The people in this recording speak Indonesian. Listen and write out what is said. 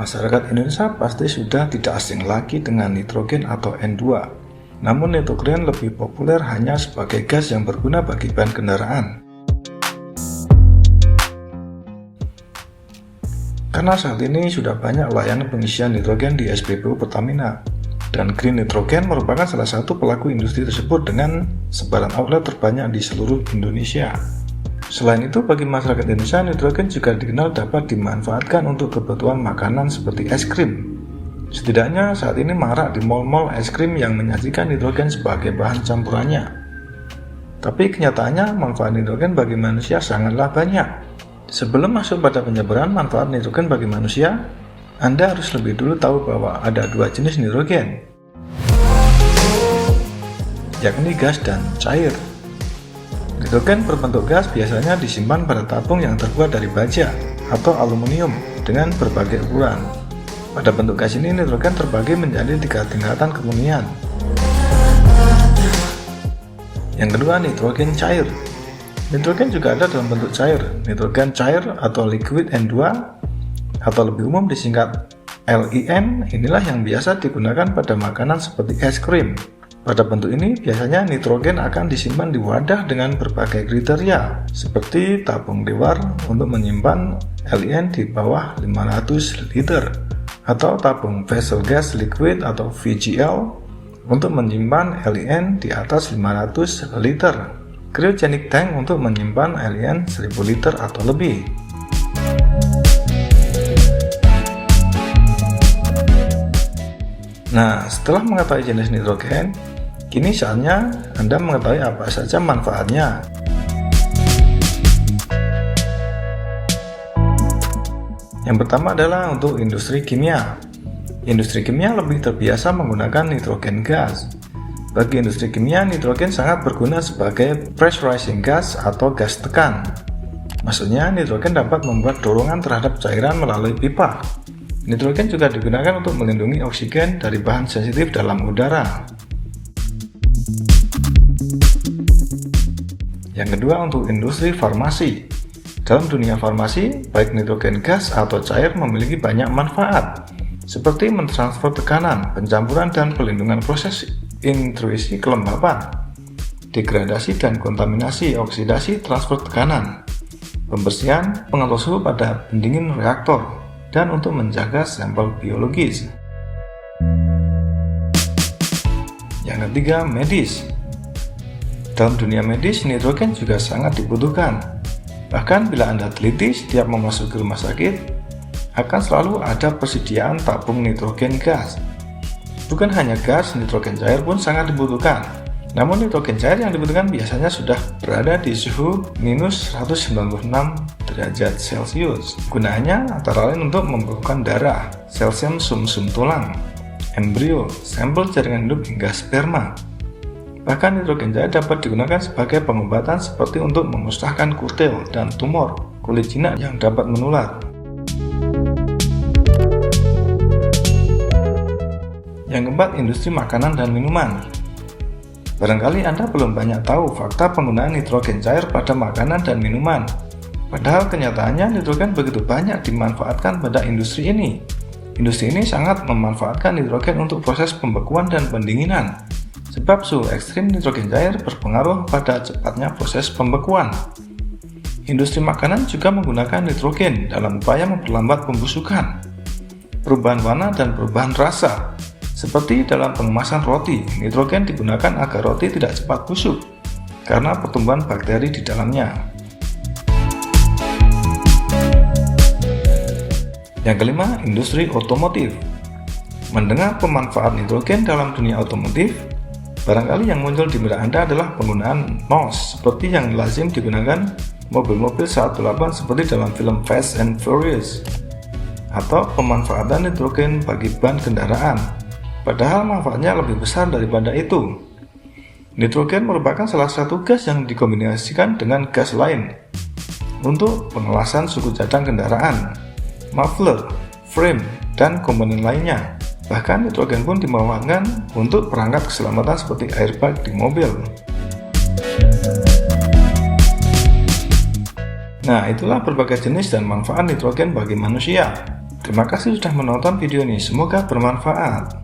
Masyarakat Indonesia pasti sudah tidak asing lagi dengan nitrogen atau N2. Namun nitrogen lebih populer hanya sebagai gas yang berguna bagi bahan kendaraan. Karena saat ini sudah banyak layanan pengisian nitrogen di SPBU Pertamina, dan green nitrogen merupakan salah satu pelaku industri tersebut dengan sebaran outlet terbanyak di seluruh Indonesia. Selain itu, bagi masyarakat Indonesia, nitrogen juga dikenal dapat dimanfaatkan untuk kebutuhan makanan seperti es krim. Setidaknya saat ini marak di mal-mal es krim yang menyajikan nitrogen sebagai bahan campurannya. Tapi kenyataannya manfaat nitrogen bagi manusia sangatlah banyak. Sebelum masuk pada penyebaran manfaat nitrogen bagi manusia, Anda harus lebih dulu tahu bahwa ada dua jenis nitrogen, yakni gas dan cair. Nitrogen berbentuk gas biasanya disimpan pada tabung yang terbuat dari baja atau aluminium dengan berbagai ukuran. Pada bentuk gas ini, nitrogen terbagi menjadi 3 tingkatan kemurnian. Yang kedua, nitrogen cair. Nitrogen juga ada dalam bentuk cair. Nitrogen cair atau liquid N2 atau lebih umum disingkat LIN, inilah yang biasa digunakan pada makanan seperti es krim. Pada bentuk ini, biasanya nitrogen akan disimpan di wadah dengan berbagai kriteria, seperti tabung dewar untuk menyimpan LIN di bawah 500 liter, atau tabung vessel gas liquid atau VGL untuk menyimpan LIN di atas 500 liter, cryogenic tank untuk menyimpan LIN 1000 liter atau lebih. Nah, setelah mengetahui jenis nitrogen, kini saatnya Anda mengetahui apa saja manfaatnya. Yang pertama adalah untuk industri kimia. Industri kimia lebih terbiasa menggunakan nitrogen gas. Bagi industri kimia, nitrogen sangat berguna sebagai pressurizing gas atau gas tekan. Maksudnya, nitrogen dapat membuat dorongan terhadap cairan melalui pipa. Nitrogen juga digunakan untuk melindungi oksigen dari bahan sensitif dalam udara. Yang kedua, untuk industri farmasi. Dalam dunia farmasi, baik nitrogen gas atau cair memiliki banyak manfaat, seperti mentransfer tekanan, pencampuran dan pelindungan proses intrusi kelembapan, degradasi dan kontaminasi, oksidasi, transfer tekanan, pembersihan, pengatur suhu pada pendingin reaktor, dan untuk menjaga sampel biologis. Yang ketiga, medis. Dalam dunia medis, nitrogen juga sangat dibutuhkan. Bahkan bila Anda teliti, setiap memasuki rumah sakit, akan selalu ada persediaan tabung nitrogen gas. Bukan hanya gas, nitrogen cair pun sangat dibutuhkan. Namun nitrogen cair yang dibutuhkan biasanya sudah berada di suhu minus 196 derajat Celcius. Gunaannya antara lain untuk membekukan darah, sel-sel sumsum tulang, embrio, sampel jaringan hidup hingga sperma. Bahkan nitrogen cair dapat digunakan sebagai pengobatan seperti untuk memusnahkan kutil dan tumor kulit jinak yang dapat menular. Yang keempat, industri makanan dan minuman. Barangkali Anda belum banyak tahu fakta penggunaan nitrogen cair pada makanan dan minuman. Padahal kenyataannya nitrogen begitu banyak dimanfaatkan pada industri ini. Industri ini sangat memanfaatkan nitrogen untuk proses pembekuan dan pendinginan. Sebab suhu ekstrim nitrogen cair berpengaruh pada cepatnya proses pembekuan. Industri makanan juga menggunakan nitrogen dalam upaya memperlambat pembusukan, perubahan warna dan perubahan rasa. Seperti dalam pengemasan roti, nitrogen digunakan agar roti tidak cepat busuk karena pertumbuhan bakteri di dalamnya. Yang kelima, industri otomotif. Mendengar pemanfaat nitrogen dalam dunia otomotif, barangkali yang muncul di benak Anda adalah penggunaan NOS seperti yang lazim digunakan mobil-mobil 1.8 seperti dalam film Fast and Furious, atau pemanfaatan nitrogen bagi ban kendaraan. Padahal manfaatnya lebih besar daripada itu. Nitrogen merupakan salah satu gas yang dikombinasikan dengan gas lain untuk pengelasan suku cadang kendaraan, muffler, frame, dan komponen lainnya. Bahkan nitrogen pun dimanfaatkan untuk perangkat keselamatan seperti airbag di mobil. Nah, itulah berbagai jenis dan manfaat nitrogen bagi manusia. Terima kasih sudah menonton video ini, semoga bermanfaat.